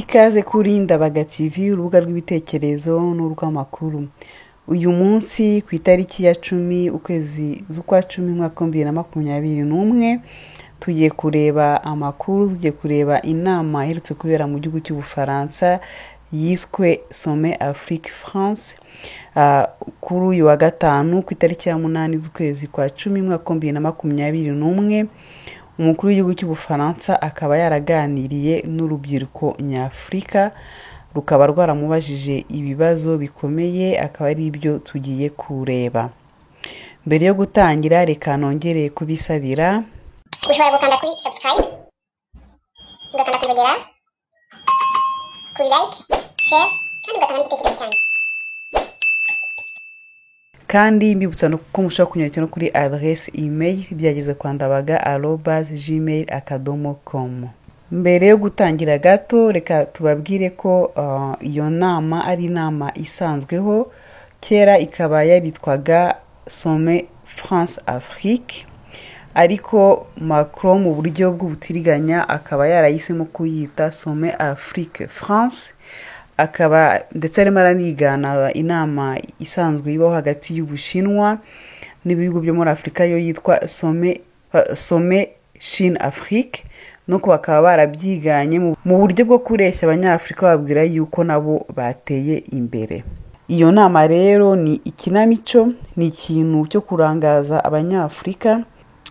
ikaze kuri Ndabaga TV, urubuga rw'ibitekerezo n'urw'amakuru. Uyu munsi ku itariki ya 10 ukwezi z'ukwa 10 mwaka 2021 tugiye kureba amakuru, tugiye kureba inama iherutse kubera mu gihugu cy'Ubufaransa yiswe Sommet Afrique France. Kuri uyu wa gatanu ku itariki ya 8 z'ukwezi kwa 10 mwaka 2021 umukuru w'igihugu cy'Ubufaransa akaba yaraganiriye n'urubyiruko nyafrika, rukaba rwaramubajije ibibazo bikomeye, akaba ari ibyo tugiye kureba. Mbere yo gutangira reka nongere kubisabira ushobora gukanda kuri subscribe, ugakanda kwibagera kuri like, share kandi ugatanga n'igitekerezo cyanyu. kandi mbibutsa ko mushobora kunyandikira no kuri adresse email byageze kwa ndabaga@gmail.com. Mbere yo gutangira gato reka tubabwire ko iyo nama ari inama isanzweho, kera ikaba yaritwaga Sommet France Afrique, ariko Macron mu buryo bw'ubutiriganya akaba yarahisemo kuyita Sommet Afrique France. Akaba ndetse arimo aranigana inama isanzwe ibaho hagati y'Ubushinwa n'ibihugu byo muri Afrika yo yitwa Sommet Chine Afrique, nuko bakaba barabyiganye mu buryo bwo kureshya abanyafrika babwira yuko nabo bateye imbere. Iyo nama rero ni ikinamico, ni ikintu cyo kurangaza abanyafrika,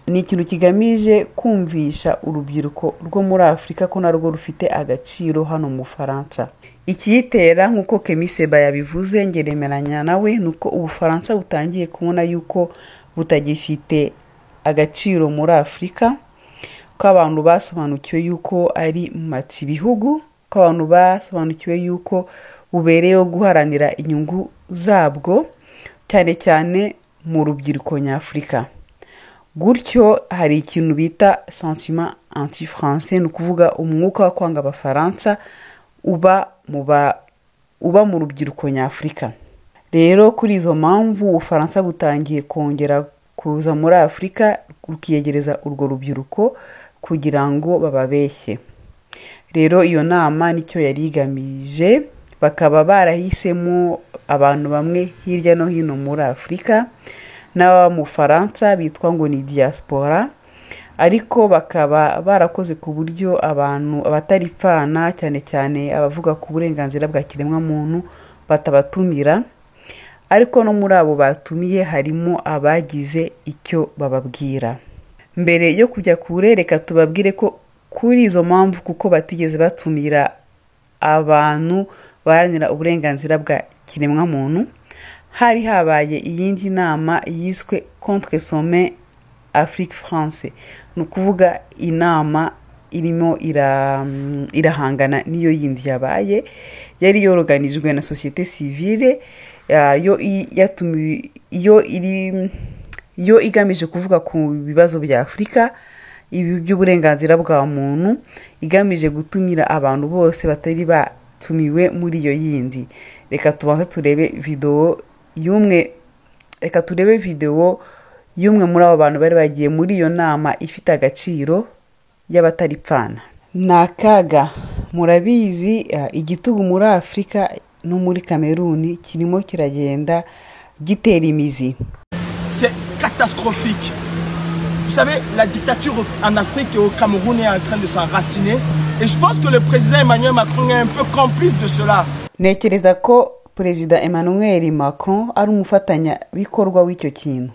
ni ikintu kigamije kumvisha urubyiruko rwo muri Afrika ko narwo rufite agaciro hano mu Faransa. Ikiyitera nkuko Kemiseba yabivuze, ngeremeranya nawe, nuko Ubufaransa butangiye kubona yuko butagifite agaciro muri Afrika, ko abantu basobanukiwe yuko ari mati bihugu, ko abantu basobanukiwe yuko bubereyeho guharanira inyungu zabwo, cyane cyane mu rubyiruko nyafrika. Gutyo hari ikintu bita sentiment anti-français, ni kuvuga umwuka wa kwanga abafaransa uba mu rubyiruko nyafrika. Rero kuri izo mpamvu Ubufaransa butangiye kongera kuza muri Afrika rukiyegereza urwo rubyiruko kugira ngo bababeshye. Rero iyo nama nicyo yari igamije, bakaba barahisemo abantu bamwe hirya no hino muri Afrika n'aba mu Faransa bitwa ngo ni diaspora, ariko bakaba barakoze ku buryo abantu abataripfana, cyane cyane abavuga ku burenganzira bwa kiremwa muntu batabatumira, ariko no muri abo batumiye harimo abagize icyo bababwira. Mbere yo kujya kure reka tubabwire ko kuri izo mpamvu, kuko batigeze batumira abantu baharanira uburenganzira bwa kiremwa muntu, hari habaye iyindi nama yiswe Contre Sommet Afrique France, ni ukuvuga inama irimo irahangana niyo yindi yabaye, yari yoroganijwe na société civile, yo igamije kuvuga ku bibazo bya Afrika, ibi by'uburenganzira bwa muntu, igamije gutumira abantu bose batari batumiwe muri iyo yindi. Reka tubanze turebe video y'umwe muri abo bantu bari bagiye muri iyo nama ifite agaciro y'abataripfana. Nakaga murabizi, igitugu muri Afrika no muri Cameroun kirimo kiragenda gitera imizi. C'est catastrophique. Vous savez, la dictature en Afrique et au Cameroun est en train de s'enraciner, et je pense que le président Emmanuel Macron est un peu complice de cela. Nekereza ko Président Emmanuel Macron ari umufatanya bikorwa w'icyo kintu.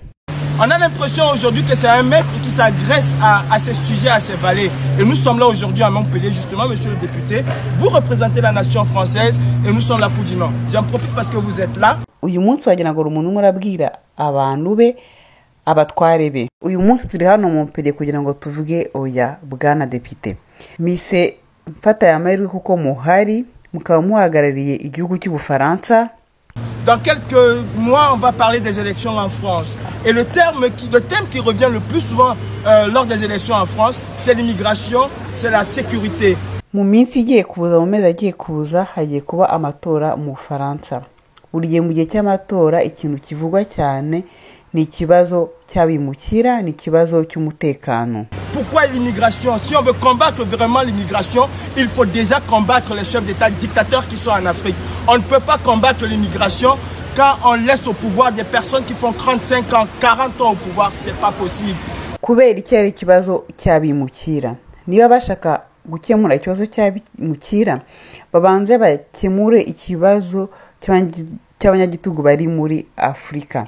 On a l'impression aujourd'hui que c'est un mec qui s'agresse à ces sujets, à ces vallées. Et nous sommes là aujourd'hui à Montpellier, justement, monsieur le député. Vous représentez la nation française et nous sommes là pour dire non. J'en profite parce que vous êtes là. Uyu munsi wagira ngo umuntu murabwira abantu be, abatware be. Uyu munsi turi hano mu Montpellier kugira ngo tuvuge oya bwana député. Mise mfata ya mahirwe kuko muhari, mukaba muhagarariye igihugu cy'Ubufaransa. Dans quelques mois, on va parler des élections en France. Et le thème qui revient le plus souvent lors des élections en France, c'est l'immigration, c'est la sécurité. Mu minsi igiye kuza, mu mezi agiye kuza, hagiye kuba amatora mu Bufaransa. Buriye mu gihe cy'amatora ikintu kivugwa cyane ni ikibazo cy'abimukira, ni ikibazo cy'umutekano. Pourquoi l'immigration? Si on veut combattre vraiment l'immigration, il faut déjà combattre les chefs d'État dictateurs qui sont en Afrique. On ne peut pas combattre l'immigration quand on laisse au pouvoir des personnes qui font 35 ans, 40 ans au pouvoir. C'est pas possible. Kubera iki ari ikibazo cy'abimukira? Niba bashaka gukemura ikibazo cy'abimukira, babanze bakemure ikibazo cy'abanyagitugu bari muri Afrika.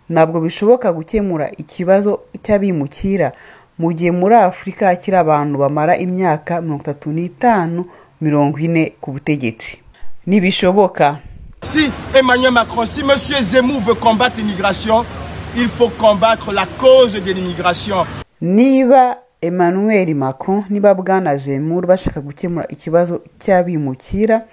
Ntabwo bishoboka gukemura ikibazo cy'abimukira mu gihe muri Afrika hakiri abantu bamara imyaka 35 40 ku butegetsi. Nibishoboka. Si Emmanuel Macron, si M. Zemmour veut combattre l'immigration, il faut combattre la cause de l'immigration. Niba Emmanuel Macron, niba Bwana Zemmour bashaka gukemura ikibazo cy'abimukira,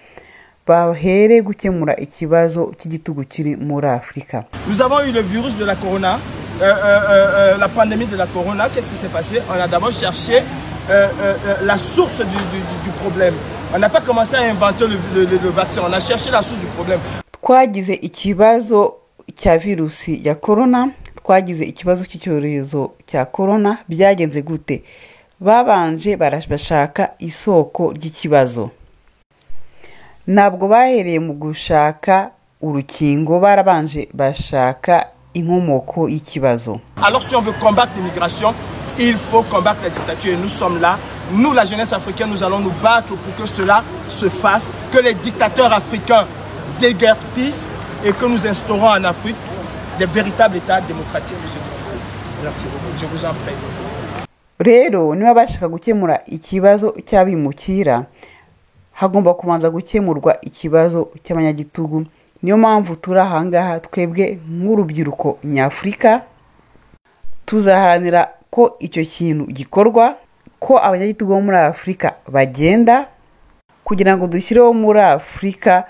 bahere gukemura ikibazo cy'igitugu kiri muri Afrika. Nous avons eu le virus de la corona, la pandémie de la corona. Qu'est-ce qui s'est passé? On a d'abord cherché la source du problème. On n'a pas commencé à inventer le vaccin, on a cherché la source du problème. Twagize ikibazo cya virusi ya corona, twagize ikibazo cy'icyorezo cya corona. Byagenze gute? Babanje bashaka isoko ry'ikibazo. Ntabwo bahereye mu gushaka urukingo, barabanje bashaka inkomoko y'ikibazo. Alors si on veut combattre l'immigration, il faut combattre la dictature et nous sommes là. Nous, la jeunesse africaine, nous allons nous battre pour que cela se fasse, que les dictateurs africains déguerpissent et que nous instaurons en Afrique des véritables États démocratiques. Merci beaucoup, je vous en prie. Rero niba bashaka gukemura ikibazo cy'abimukira, hagomba kubanza gukemurwa ikibazo cy'abanyagitugu. Niyo mpamvu turi ahangaha twebwe nk'urubyiruko nyafurika tuzaharanira ko icyo kintu gikorwa, ko abanyagitugu bo muri Afrika bagenda, kugira ngo dushyireho muri Afrika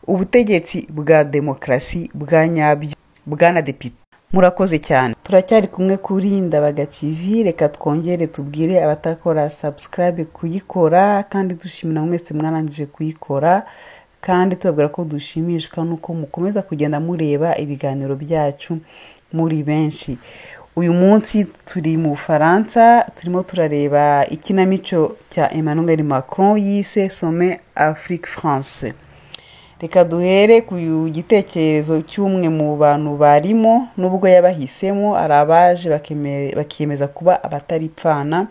ubutegetsi bwa demokrasi bwa nyabyo bwana depite. Murakoze cyane. Turacyari kumwe kuri Ndabaga TV. Reka twongere tubwire abatakora subscribe kuyikora, kandi dushimira mwese mwarangije kuyikora, kandi tubabwira ko dushimishwa nuko mukomeza kugenda mureba ibiganiro byacu muri benshi. Uyu munsi turi mu Faransa, turimo turareba ikinamico cya Emmanuel Macron yise Sommet Afrique France. Reka duhere ku gitekerezo cy'umwe mu bantu barimo, nubwo yabahisemo arabaje bakiyemeza kuba abataripfana.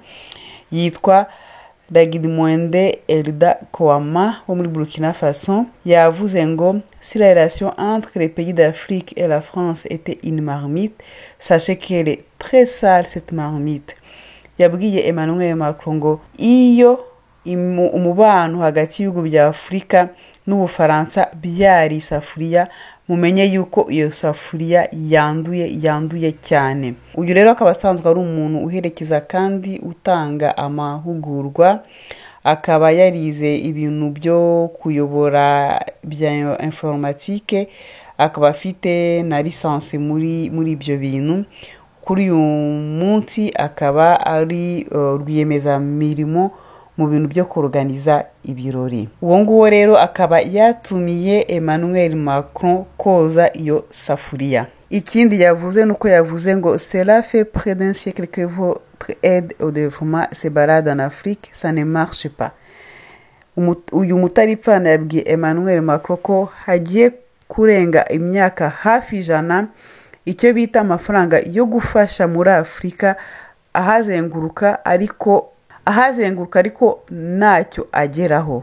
Yitwa Dagidimwende Elda Kouama wo muri Burkina Faso. Yavuze ngo si la relation entre les pays d'Afrique et la France était une marmite, sachez qu'elle est très sale cette marmite. Yabwiye Emmanuel Macron ngo iyo umubano hagati y'ibihugu bya Afrika n'Ubufaransa byari isafuriya, mumenye yuko iyo safuriya yanduye cyane. Uyu rero akaba asanzwe ari umuntu uherekeza kandi utanga amahugurwa, akaba yarize ibintu byo kuyobora bya informatique, akaba afite na licence muri ibyo bintu. Kuri uyu munsi akaba ari rwiyemeza mirimo mu bintu byo kuorganiza ibirori. Uwo nguwo rero akaba yatumiye Emmanuel Macron koza iyo safuriya. Ikindi yavuze nuko yavuze ngo cela fait près d'un siècle que votre aide au développement se balade en Afrique, ça ne marche pas. Uyu mutaripfana yabwiye Emmanuel Macron ko hagiye kurenga imyaka hafi 100 icyo bita amafaranga yo gufasha muri Afrika ahazenguruka ariko ntacyo ageraho.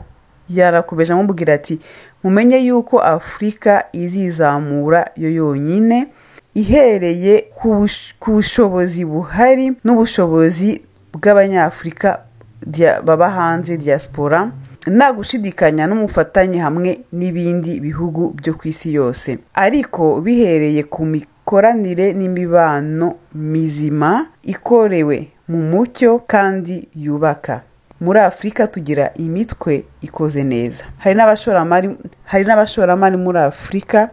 Yarakubeje amubwira ati mumenye yuko Afrika izizamura yo yonyine ihereye ku bushobozi buhari n'ubushobozi bw'abanyafrika baba hanze diaspora, nta gushidikanya n'umufatanye hamwe n'ibindi bihugu byo ku isi yose, ariko bihereye ku mikoranire n'imibano mizima ikorewe mu mucyo kandi yubaka. Muri Afrika tugira imitwe ikoze neza. Hari n'abashoramari muri Afrika,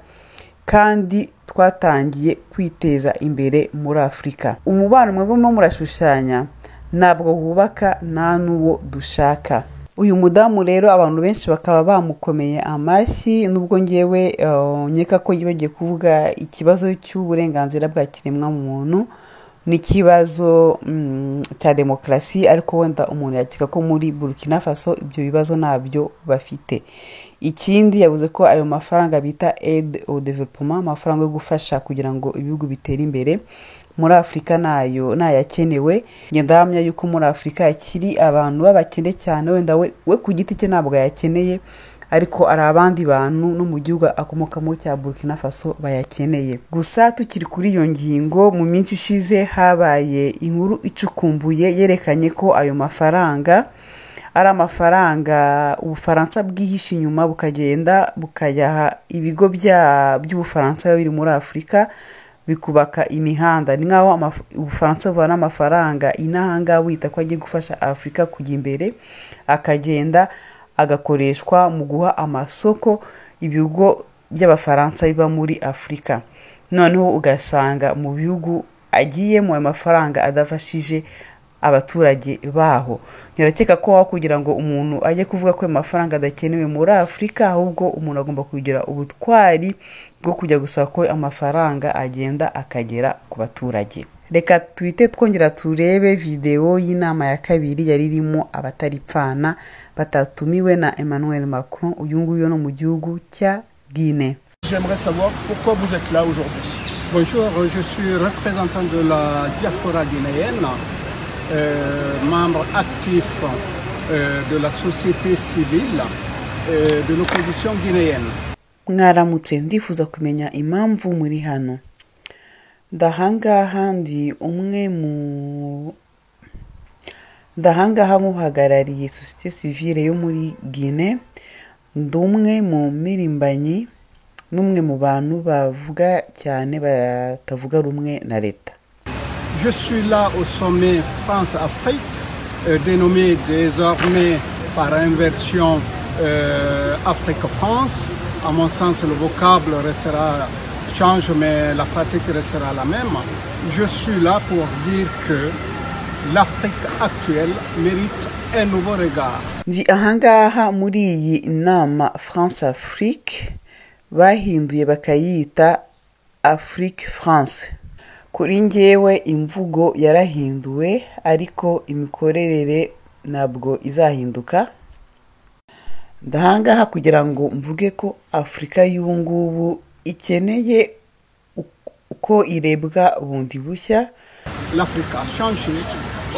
kandi twatangiye kwiteza imbere muri Afrika. Umubano mwebwe no murashushanya ntabwo hubaka nta nuwo dushaka. uyu mudamu rero abantu benshi bakaba bamukomeye amashyi nubwo ngewe nkeka ko yibagiye kuvuga ikibazo cy'uburenganzira bwa kiremwamuntu n'ikibazo cya demokarasi, ariko wenda umuntu yakeka ko muri Burkina Faso ibyo bibazo ntabyo bafite. Ikindi yavuze ko ayo mafaranga bita aide au développement, amafaranga yo gufasha kugira ngo ibihugu bitere imbere muri Afurika nayo nayakenewe. Ndahamya yuko muri Afurika yakiri abantu babakene cyane, wenda we ku giti cye ntabwo yakeneye, ariko ari abandi bantu no mu gihugu akomokamo cya Burkina Faso bayakeneye. Gusa tukiri kuri iyo ngingo, mu minsi ishize habaye inkuru icukumbuye yerekanye ko ayo mafaranga ari amafaranga Ubufaransa bwihishe inyuma bukagenda bukayaha ibigo by'Ubufaransa biri muri Afurika bikubaka imihanda. Ni nkaho Ubufaransa buvana amafaranga inahanga wita ko agiye gufasha Afurika kujya imbere, akagenda agakoreshwa mu guha amasoko ibigo by'Abafaransa biba muri Afurika. Noneho ugasanga mu bihugu agiyemo ayo mafaranga adafashije abaturage baho. Nyarakeka ko kugira ngo umuntu ajye kuvuga ko ayo mafaranga adakenewe muri Afurika, ahubwo umuntu agomba kugira ubutwari bwo kujya gusaba ko amafaranga agenda akagera ku baturage. Reka tuhite twongera turebe video y'inama ya kabiri yari irimo abataripfana batatumiwe na Emmanuel Macron, uyu nguyu no mu gihugu cya Guinée. J'aimerais savoir pourquoi vous êtes là aujourd'hui. Bonjour, je suis représentant de la diaspora guinéenne, membre actif de la société civile de l'opposition guinéenne. Mwaramutse, ndifuza kumenya impamvu muri hano. Ndahangaha ndi umwe muhagarariye société civile yo muri Guinée, ndi umwe mu mirimbanyi n'umwe mu bantu bavuga cyane batavuga rumwe na leta. Je suis là au sommet France-Afrique, dénommé désormais par inversion Afrique-France. À mon sens, le vocable change, mais la pratique restera la même. Je suis là pour dire que l'Afrique actuelle mérite un nouveau regard. Ndi ahangaha muri iyi nama France-Afrique bahinduye bakayita Afrique-France. Kuri ngewe imvugo yarahinduwe, ariko imikorere ntabwo izahinduka. Ndahangaha kugira ngo mvuge ko Afurika y'ubungubu ikeneye uko irebwa bundi bushya. L'Afrique a changé.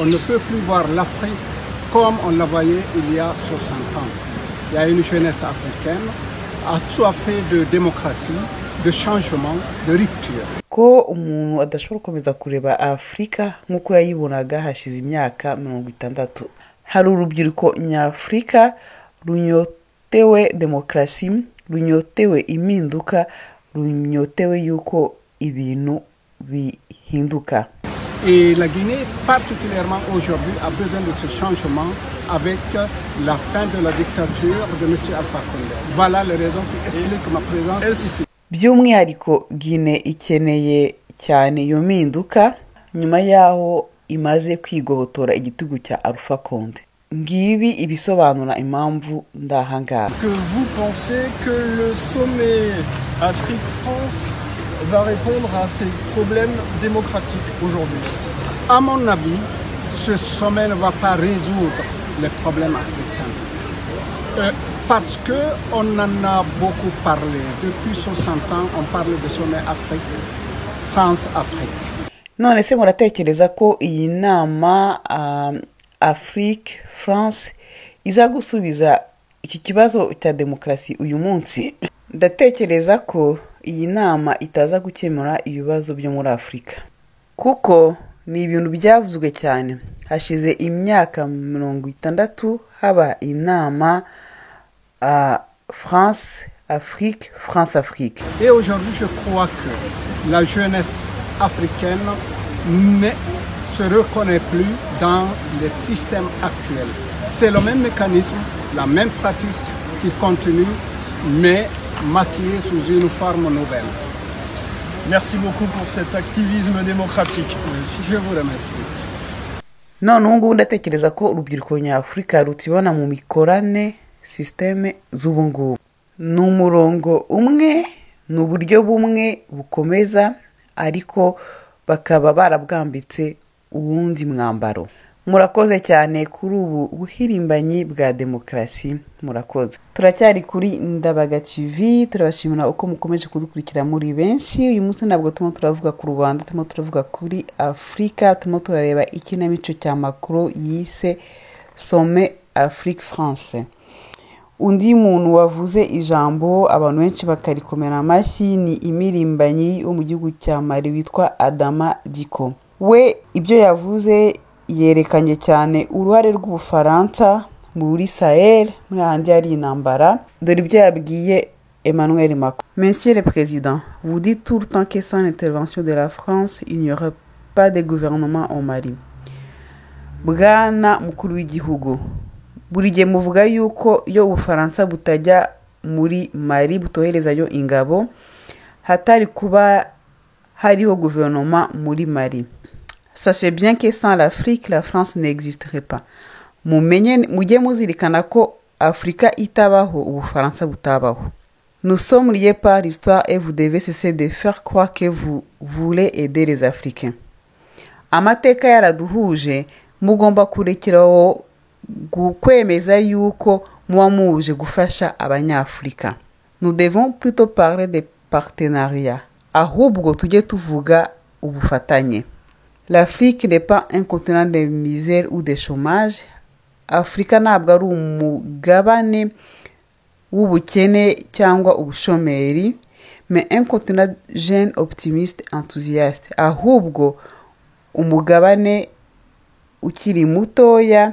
On ne peut plus voir l'Afrique comme on la voyait il y a 60 ans. Il y a une jeunesse africaine assoiffée de démocratie, de changement, de rupture. Ko umuntu adashobora gukomeza kureba Afurika nk'uko yayibonaga hashize imyaka 60. Hari urubyiruko nyafurika runyotewe demokarasi, runyotewe impinduka, runyotewe yuko ibintu bihinduka. Et la Guinée, particulièrement aujourd'hui, a besoin de ce changement avec la fin de la dictature de M. Alpha Condé. Voilà les raisons qui expliquent ma présence ici. By'umwihariko Guinée ikeneye cyane iyo mpinduka nyuma yaho imaze kwigobotora igitugu cya Alpha Condé. Ngibi ibisobanura impamvu ndahangaha. Que vous pensez que le sommet Afrique-France va répondre à ces problèmes démocratiques aujourd'hui? À mon avis, ce sommet ne va pas résoudre les problèmes africains. Parce qu'on en a beaucoup parlé. Depuis 60 ans, on parle de sommet Afrique, France-Afrique. None se muratekereza ko iyi nama Afrique France iza gusubiza iki kibazo cya demokarasi uyu munsi? Ndatekereza ko iyi nama itaza gukemura ibibazo byo muri Afurika, kuko ni ibintu byavuzwe cyane. Hashize imyaka 60 haba inama France-Afrique, France-Afrique. Et aujourd'hui, je crois que la jeunesse africaine ne se reconnaît plus dans les systèmes actuels. C'est le même mécanisme, la même pratique qui continue, mais maquillée sous une forme nouvelle. Merci beaucoup pour cet activisme démocratique. Je vous remercie. none ubu ngubu ndatekereza ko urubyiruko nyafurika rutibona mu mikorane sisiteme z'ubu ngubu. Ni umurongo umwe, ni uburyo bumwe bukomeza, ariko bakaba barabwambitse uwundi mwambaro. Murakoze cyane kuri ubu buhirimbanyi bwa demokarasi. Murakoze. Turacyari kuri Ndabaga TV, turabashimira uko mukomeje kudukurikira muri benshi. Uyu munsi ntabwo turimo turavuga ku Rwanda, turimo turavuga kuri Afurika, turimo turareba ikinamico cya Macron yise Sommet Afrique France. Undi muntu wavuze ijambo abantu benshi bakarikomera amashyi ni imirimbanyi wo mu gihugu cya Mali witwa Adama Diko. We ibyo yavuze yerekanye cyane uruhare rw'Ubufaransa muri Sahel, muri handi hari intambara. Dore ibyo yabwiye Emmanuel Macron. Monsieur le Président, vous dites tout le temps que sans l'intervention de la France, il n'y aurait pas de gouvernement au Mali. Bwana mukuru w'igihugu, buri gihe muvuga yuko iyo Ubufaransa butajya muri Mali, butoherezayo ingabo, hatari kuba hariho gouvernement muri Mali. Sachez bien que sans l'Afrique, la France n'existerait pas. Mujye muzirikana ko Afrika itabaho, Ubufaransa butabaho. Nous sommes liés par l'histoire et vous devez cesser de faire croire que vous voulez aider les Africains. Amateka yaraduhuje, mugomba kurekeraho kwemeza yuko muba muje gufasha abanyafurika. Nous devons plutôt parler de partenariat, ahubwo tujye tuvuga ubufatanye. L'Afrique n'est pas un continent de misère ou de chômage. Afrika ntabwo ari umugabane w'ubukene cyangwa ubushomeri, mais un continent jeune, optimiste, enthousiaste. Ahubwo umugabane ukiri mutoya,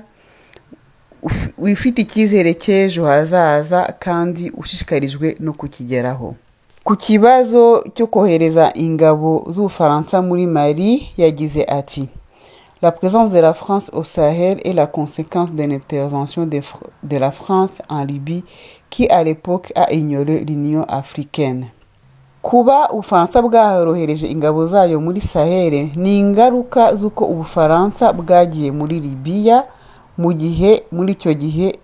wifite icyizere cy'ejo hazaza kandi ushishikarijwe no kukigeraho. Ku kibazo cyo kohereza ingabo z'Ubufaransa muri Mali, yagize ati: La présence de la France au Sahel est la conséquence de l'intervention de la France en Libye qui à l'époque a ignoré l'Union africaine. Kuba Ubufaransa bwarohereje ingabo zayo muri Sahel ni ingaruka z'uko Ubufaransa bwagiye muri Libya muri icyo gihe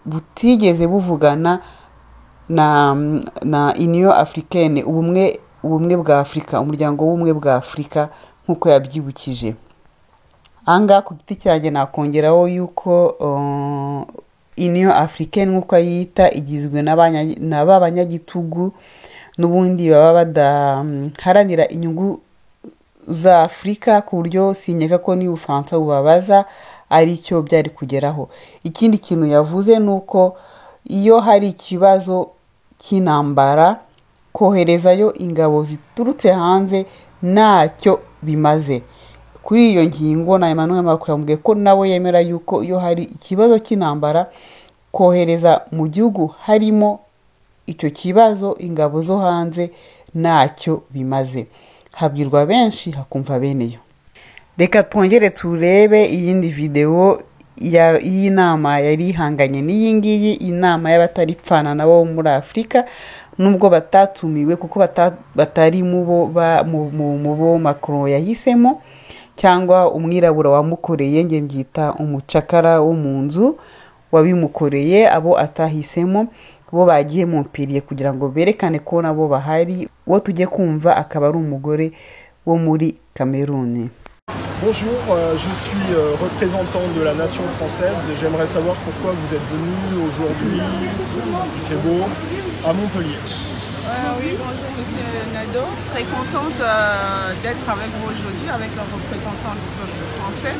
butigeze buvugana na Union africaine, ubumwe bwa Afrika, umuryango w'ubumwe bwa Afrika nk'uko yabyibukije. Anga ku giti cyanjye nakongeraho yuko Union africaine nk'uko yita igizwe n'abanyagitugu n'ubundi baba badaharanira inyungu za Afrika, ku buryo sinyeka ko ni Ubufaransa bubabaza ari cyo byari kugeraho. Ikindi kintu yavuze nuko iyo hari ikibazo cy'intambara, koherezayo ingabo ziturutse hanze ntacyo bimaze. Kuri iyo ngingo na Emmanuel Macron yambwiye ko nawe yemera yuko iyo hari ikibazo cy'intambara, kohereza mu gihugu harimo icyo kibazo ingabo zo hanze ntacyo bimaze. Habwirwa benshi hakumva beneyo. Reka twongere turebe iyindi video y'inama yari ihanganye n'iyi ngiyi, inama y'abataripfana nabo muri Afrika, nubwo batatumiwe kuko batari mu bo Macron yahisemo, cyangwa umwirabura wamukoreye, nge mbyita umucakara wo mu nzu wabimukoreye, abo atahisemo bo bagiye Montpellier kugira ngo berekane ko nabo bahari. Wo tujye kumva akaba ari umugore wo muri Cameroun. Bonjour, je suis représentant de la nation française. J'aimerais savoir pourquoi vous êtes venu aujourd'hui, il fait beau, à Montpellier. Oui, bonjour Monsieur Nadeau. Très contente d'être avec vous aujourd'hui, avec le représentant du peuple français.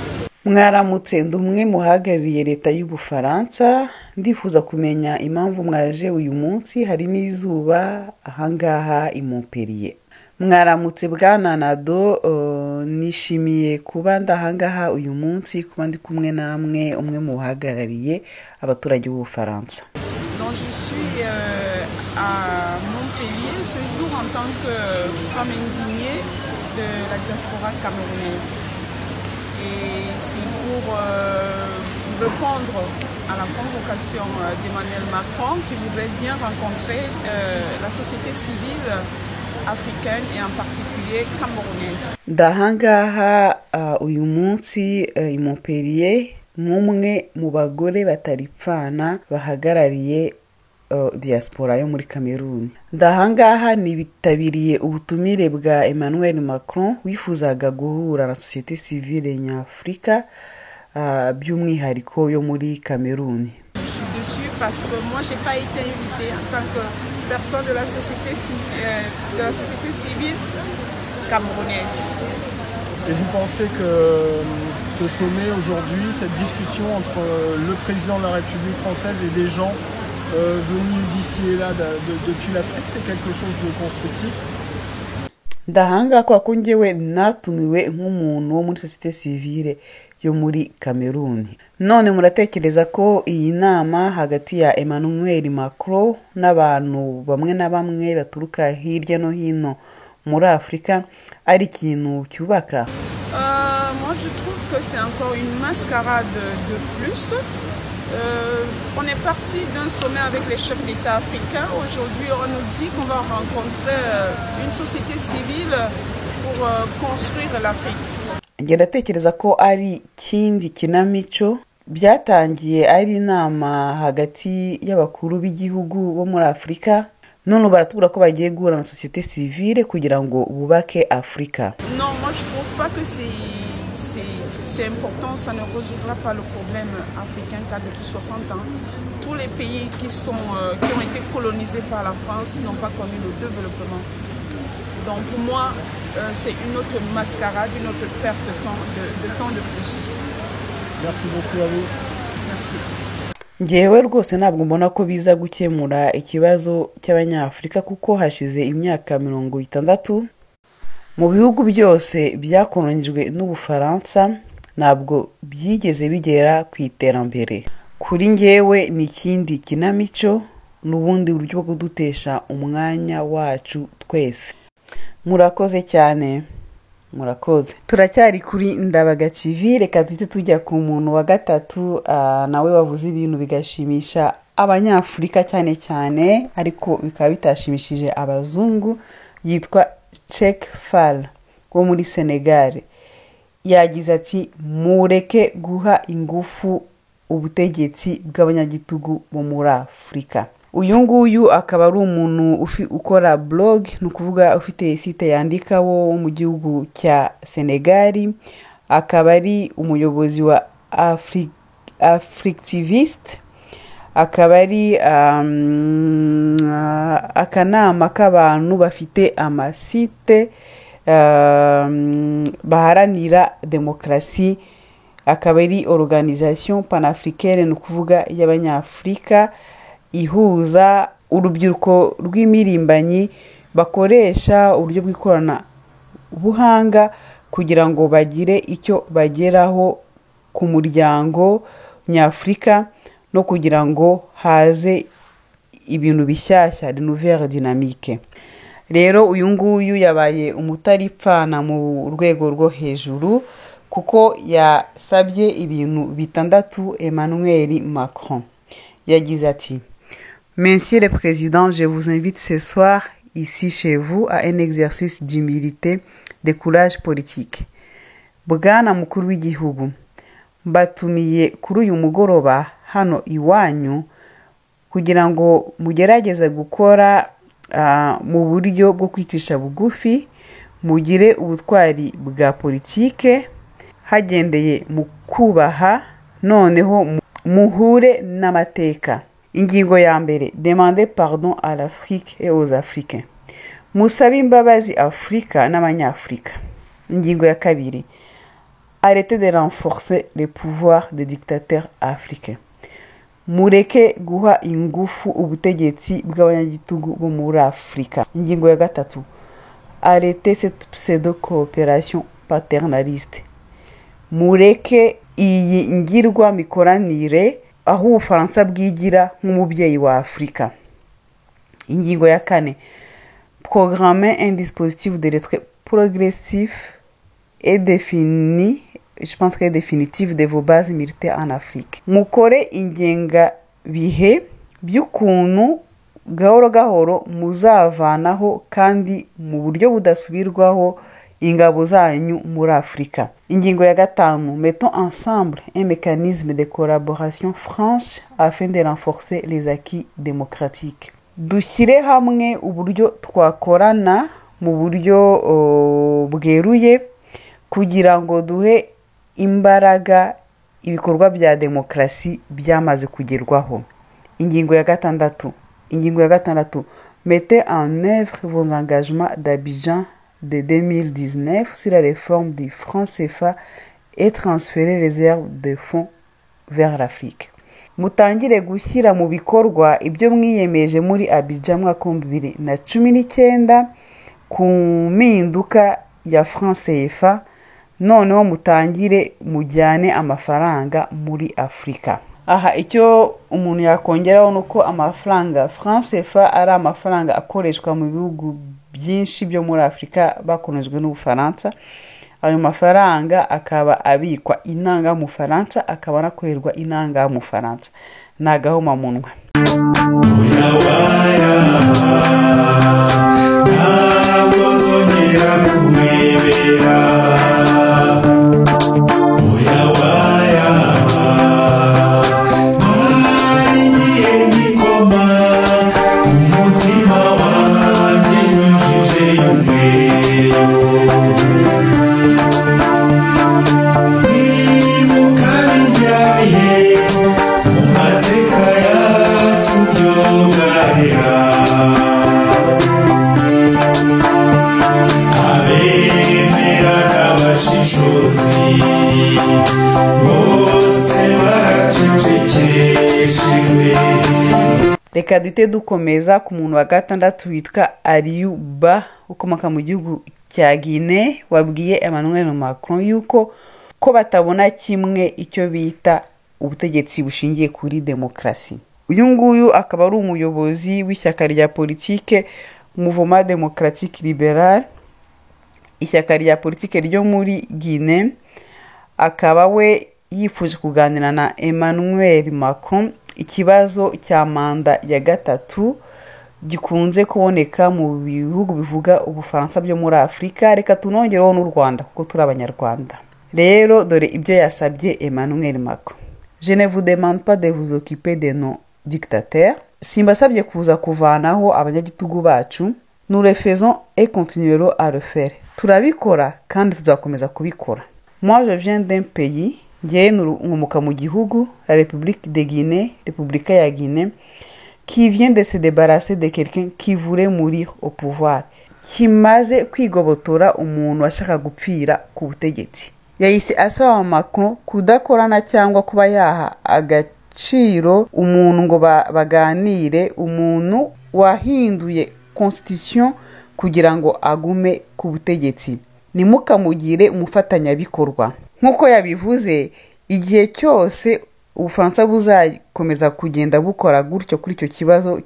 Mwaramutse, ndumwe muhagarariye leta y'Ubufaransa. Ndifuza kumenya impamvu mwaje uyu munsi, hari n'izuba ahangaha i Montpellier. Mwaramutse Bwana Nado, nishimiye kuba ndahangaha uyu munsi, kuba ndi kumwe namwe, umwe mu bahagarariye abaturage b'Ubufaransa. Donc je suis à Montpellier ce jour en tant que femme indignée de la diaspora camerounaise. Et c'est pour répondre à la convocation d'Emmanuel Macron qui voudrait bien rencontrer la société civile africaine et en particulier camerounaise. ndahangaha uyu munsi i Montpellier nk'umwe mu bagore bataripfana bahagarariye diaspora yo muri Cameroon. ndahangaha nibitabiriye ubutumire bwa Emmanuel Macron wifuzaga guhura na société civile nyafrika by'umwihariko yo muri Cameroon. Je suis déçue parce que moi j'ai pas été invitée en tant que personne de la société civile camerounaise. Et vous pensez que ce sommet aujourd'hui, cette discussion entre le président de la République française et des gens venus d'ici et là depuis l'Afrique, c'est quelque chose de constructif? ndahanga kwa kunjewe natumiwe nk'umuntu wo muri société civile yo muri Cameroon. none muratekereza ko iyi nama hagati ya Emmanuel Macron n'abantu bamwe na bamwe baturuka hirya no hino muri Afrika ari ikintu cyubaka? Moi je trouve que c'est encore une mascarade de plus. On est parti d'un sommet avec les chefs d'État africains. Aujourd'hui, on nous dit qu'on va rencontrer une société civile pour construire l'Afrique. ndatekereza ko ari kindi kinamico byatangiye ari inama hagati y'abakuru b'igihugu bo muri Afrika, none baratubura ko bagiye guhura na société civile kugira ngo bubake Afrika. Non, moi je trouve pas que c'est important, ça ne résoudra pas le problème africain car depuis 60 ans, tous les pays qui ont été colonisés par la France n'ont pas connu le développement. Donc pour moi, c'est une autre mascarade, une autre perte de temps de plus. Merci beaucoup à vous. Merci. Ngewe rwose ntabwo mbona ko biza gukemura ikibazo cy'abanyafrika kuko hashize imyaka 60 mu bihugu byose byakolonijwe n'Ubufaransa ntabwo byigeze bigera ku iterambere. Kuri ngewe ni ikindi kinamico n'ubundi buryo bwo kudutesha umwanya wacu twese. Murakoze cyane. Murakoze. Turacyari kuri Ndabaga TV, reka duhite tujya ku muntu wa gatatu nawe wavuze ibintu bigashimisha abanyafrika cyane cyane ariko bikaba bitashimishije abazungu. Yitwa Cheikh Fall wo muri Senegal. Yagize ati mureke guha ingufu ubutegetsi bw'abanyagitugu bo muri Afrika. Uyu nguyu akaba ari umuntu ukora blog, nukuvuga ufite site yandika wo mu gihugu cya Senegal. Akaba ari umuyobozi wa Africtivist. Akaba ari akanama k'abantu bafite amasite baharanira demokrasi. Akaba ari organisation panafricaine, nukuvuga y'abanyafrika ihuza urubyiruko rw'imirimbanyi bakoresha uburyo bw'ikorana buhanga kugira ngo bagire icyo bageraho ku muryango nyafrika no kugira ngo haze ibintu bishyashya, de nouvelle dynamique. Rero uyu nguyu yabaye umutaripfana mu rwego rwo hejuru kuko yasabye ibintu bitandatu Emmanuel Macron. Yagize ati Monsieur le Président, je vous invite ce soir ici chez vous à un exercice d'humilité, de courage politique. Bwana mukuru w'igihugu, mbatumiye kuri uyu mugoroba hano iwanyu kugira ngo mugerageze gukora mu buryo bwo kwicisha bugufi, mugire ubutwari bwa politike hagendeye mu kubaha, noneho muhure n'amateka. Ingingo ya mbere, demandez pardon à l'Afrique et aux Africains. Musabe imbabazi Afrika n'abanyafrika. Ingingo ya kabiri, arrêtez de renforcer les pouvoirs des dictateurs africains. Mureke guha ingufu ubutegetsi bw'abanyagitugu bo muri Afrika. Ingingo ya gatatu, arrêtez cette pseudo-coopération paternaliste. Mureke iyi ngirwa mikoranire aho Ubufaransa bwigira nk'umubyeyi wa Afrika. Ingingo ya kane, programmer un dispositif de retrait progressif et défini, je pense que définitif de vos bases militaires en Afrique. Mukore ingenga bihe by'ukuntu gahoro gahoro muzavanaho kandi mu buryo budasubirwaho ingabo zanyu muri Afurika. Ingingo ya 5, mettons ensemble un mécanisme de collaboration franche afin de renforcer les acquis démocratiques. Dushyire hamwe uburyo twakorana mu buryo bweruye kugira ngo duhe imbaraga ibikorwa bya demokrasi byamaze kugerwaho. Ingingo ya 6, mettez en œuvre vos engagements d'Abidjan de 2019 sur la réforme du franc CFA et transférer les réserves de fonds vers l'Afrique. Mutangire gushyira mu bikorwa ibyo mwiyemeje muri Abidjan mwaka 2019 ku mpinduka ya franc CFA, noneho mutangire mujyane amafaranga muri Afurika. Aha icyo umuntu yakongeraho nuko amafaranga franc CFA ari amafaranga akoreshwa mu bihugu byinshi byo muri Afurika bakonejwe n'Ubufaransa. Ayo mafaranga akaba abikwa inanga mu Faransa, akaba nakorerwa inanga mu Faransa. Nagahoma munwa. Reka duhite dukomeza ku muntu wa 6 witwa Aliou Ba ukomoka mu gihugu cya Guinea, wabwiye Emmanuel Macron yuko ko batabona kimwe icyo bita ubutegetsi bushingiye kuri demokrasi. Uyu nguyu akaba ari umuyobozi w'ishyaka rya politike Mouvement Démocratique Libéral, ishyaka rya politike ryo muri Guinea. Akaba we yifuje kuganira na Emmanuel Macron ikibazo cya manda ya 3 gikunze kuboneka mu bihugu bivuga Ubufaransa byo muri Afurika. Reka tunongereho n'u Rwanda kuko turi abanyarwanda. Rero dore ibyo yasabye Emmanuel Macron. Je ne vous demande pas de vous occuper de nos dictateurs. Simbasabye kuza kuvanaho abanyagitugu bacu. Nous le faisons et continuerons à le faire. Turabikora kandi tuzakomeza kubikora. Moi je viens d'un pays, ngiye nkomoka mu gihugu, la République de Guinée, République ya Guinée, qui vient de se débarrasser de quelqu'un qui voulait mourir au pouvoir. Kimaze kwigobotora umuntu washaka gupfira ku butegetsi. Yahise asaba Macron kudakorana cyangwa kuba yaha agaciro umuntu ngo baganire, umuntu wahinduye constitution kugira ngo agume ku butegetsi. Nimukamugire umufatanyabikorwa. Nkuko yabivuze, igihe cyose Ubufaransa buzakomeza kugenda bukora gutyo kuri icyo kibazo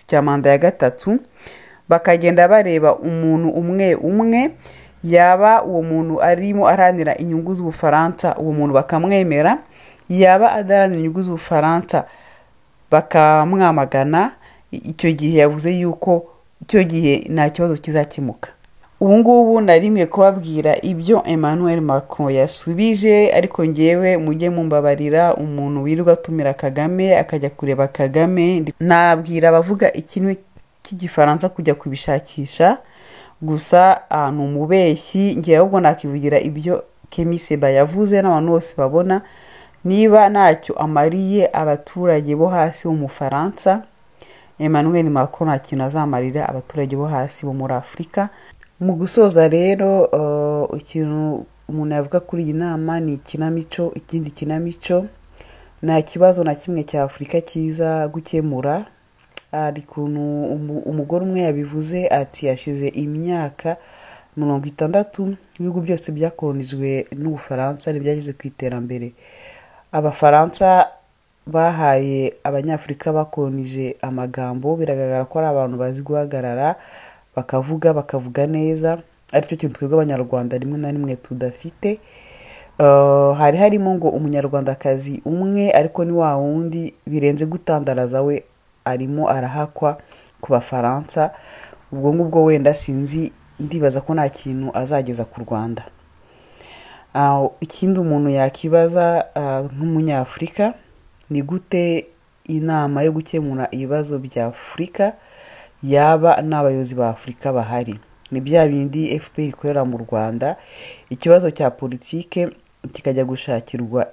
cya manda ya 3, bakagenda bareba umuntu umwe yaba uwo muntu arimo aranira inyungu z'Ubufaransa, uwo muntu bakamwemera, yaba adaranira inyungu z'Ubufaransa bakamwamagana. Icyo gihe yavuze yuko icyo gihe nta kibazo kizakemuka. Ubu ngubu narimwe kubabwira ibyo Emmanuel Macron yasubije, ariko ngewe mujye mumbabarira umuntu wirirwa tumira Kagame akajya kureba Kagame. Nabwira abavuga ikintu cy'igifaransa kujya kubishakisha, gusa ni umubeshyi. Ngewe ahubwo nakivugira ibyo Kemi Seba yavuze n'abantu bose babona. Niba ntacyo amariye abaturage bo hasi bo mu Faransa, Emmanuel Macron nta kintu azamarira abaturage bo hasi bo muri Afurika. Mu gusoza rero ikintu umuntu yavuga kuri iyi nama ni ikinamico. Ikindi kinamico, nta kibazo na kimwe cya Afurika kiza gukemura. Ari kuntu umugore umwe yabivuze ati yashize imyaka 60 ibihugu byose byakolonijwe n'Ubufaransa ntibyageze ku iterambere. Abafaransa bahaye abanyafurika bakolonije amagambo, biragaragara ko ari abantu bazi guhagarara bakavuga neza. Aricyo kintu twebwe abanyarwanda rimwe na rimwe tudafite. Hari harimo ngo umunyarwandakazi umwe, ariko ni wa wundi birenze gutandaraza we arimo arahakwa ku Bafaransa. Ubwo ngubwo wenda sinzi, ndibaza ko nta kintu azageza ku Rwanda. Ikindi umuntu yakibaza nk'umunyafurika, ni gute inama yo gukemura ibibazo bya Afurika yaba n'abayobozi ba Afurika bahari. Ni bya bindi FPR ikorera mu Rwanda, ikibazo cya politike kikajya gushakirwa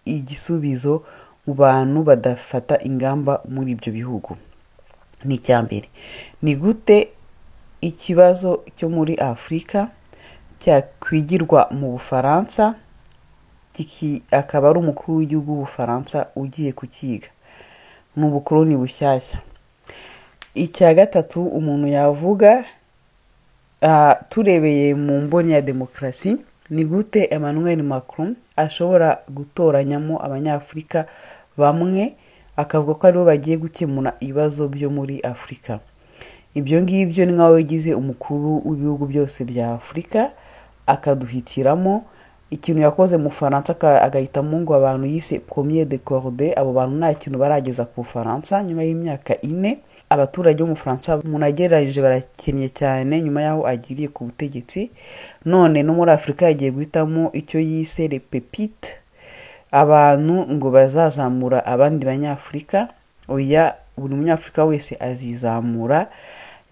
igisubizo mu bantu badafata ingamba muri ibyo bihugu. Ni icyambere. Ni gute ikibazo cyo muri Afurika cyakwigirwa mu Bufaransa, akaba ari umukuru w'igihugu w'Ubufaransa ugiye kukiga. Ni ubukoloni bushyashya. Icya gatatu umuntu yavuga, turebeye mu mboni ya demokarasi, ni gute Emmanuel Macron ashobora gutoranyamo abanyafurika bamwe akavuga ko aribo bagiye gukemura ibibazo byo muri Afurika. Ibyo ngibyo ni nkaho yagize umukuru w'ibihugu byose bya Afurika, akaduhitiramo. Ikintu yakoze mu Faransa agahitamo ngo abantu yise premier de cordée, abo bantu nta kintu barageza ku Faransa. Nyuma y'imyaka 4 abaturage bo mu Faransa munagereranyije barakennye cyane nyuma yaho agiriye ku butegetsi. None no muri Afurika yagiye guhitamo icyo yise les pépites, abantu ngo bazazamura abandi banyafurika. Oya, buri munyafurika wese azizamura.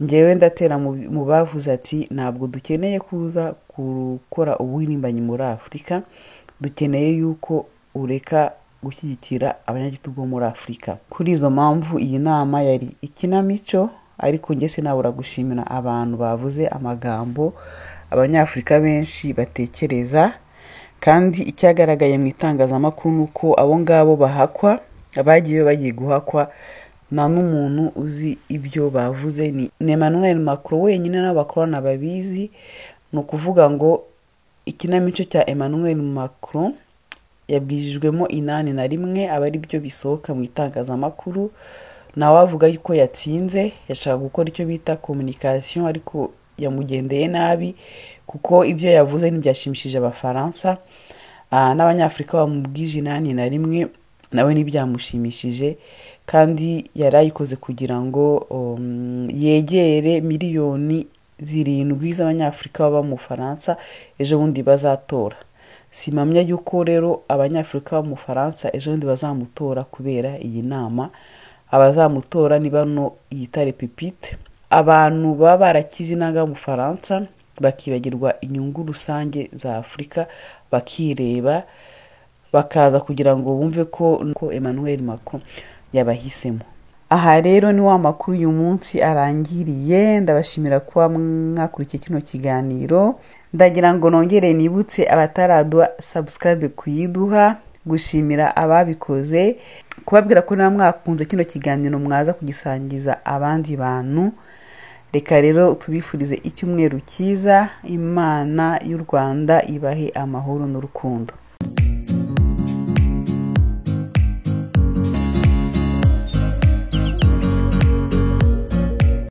Ngewe ndatera mu bavuze ati ntabwo dukeneye kuza gukora ubuhirimbanyi muri Afurika, dukeneye yuko ureka gushyigikira abanyagitugu bo muri Afurika. Kuri izo mpamvu iyi nama yari ikinamico, ariko njye sinabura gushimira abantu bavuze amagambo abanyafurika benshi batekereza. Kandi icyagaragaye mu itangazamakuru nuko abo ngabo bahakwa, bagiye guhakwa, nta n'umuntu uzi ibyo bavuze. Ni Emmanuel Macron wenyine n'abakorana babizi. Ni ukuvuga ngo ikinamico cya Emmanuel Macron yabwijijwemo 8 aba ari byo bisohoka mu itangazamakuru. Nawe avuga yuko yatsinze, yashaka gukora icyo bita communication, ariko yamugendeye nabi kuko ibyo yavuze ntibyashimishije Abafaransa. N'abanyafurika bamubwije 8 nawe ntibyamushimishije, kandi yarayikoze kugira ngo yegere miliyoni 7 z'abanyafurika baba mu Faransa ejo bundi bazatora. Simamya yuko rero abanyafurika baba mu Faransa ejo bundi bazamutora kubera iyi nama. Abazamutora ni bano yita les pépites, abantu baba barakize inanga mu Faransa bakibagirwa inyungu rusange za Afurika, bakireba bakaza kugira ngo bumve ko Emmanuel Macron yabahisemo. Aha rero ni wa makuru uyu munsi arangiriye. Ndabashimira kuba mwakurikiye kino kiganiro. Ndagira ngo nongere nibutse abataradwa subscribe kuyiduha, gushimira ababikoze, kubabwira ko na mwakunze kino kiganiro mwaza kugisangiza abandi bantu. Reka rero tubifurize icyumweru cyiza. Imana y'u Rwanda ibahe amahoro n'urukundo.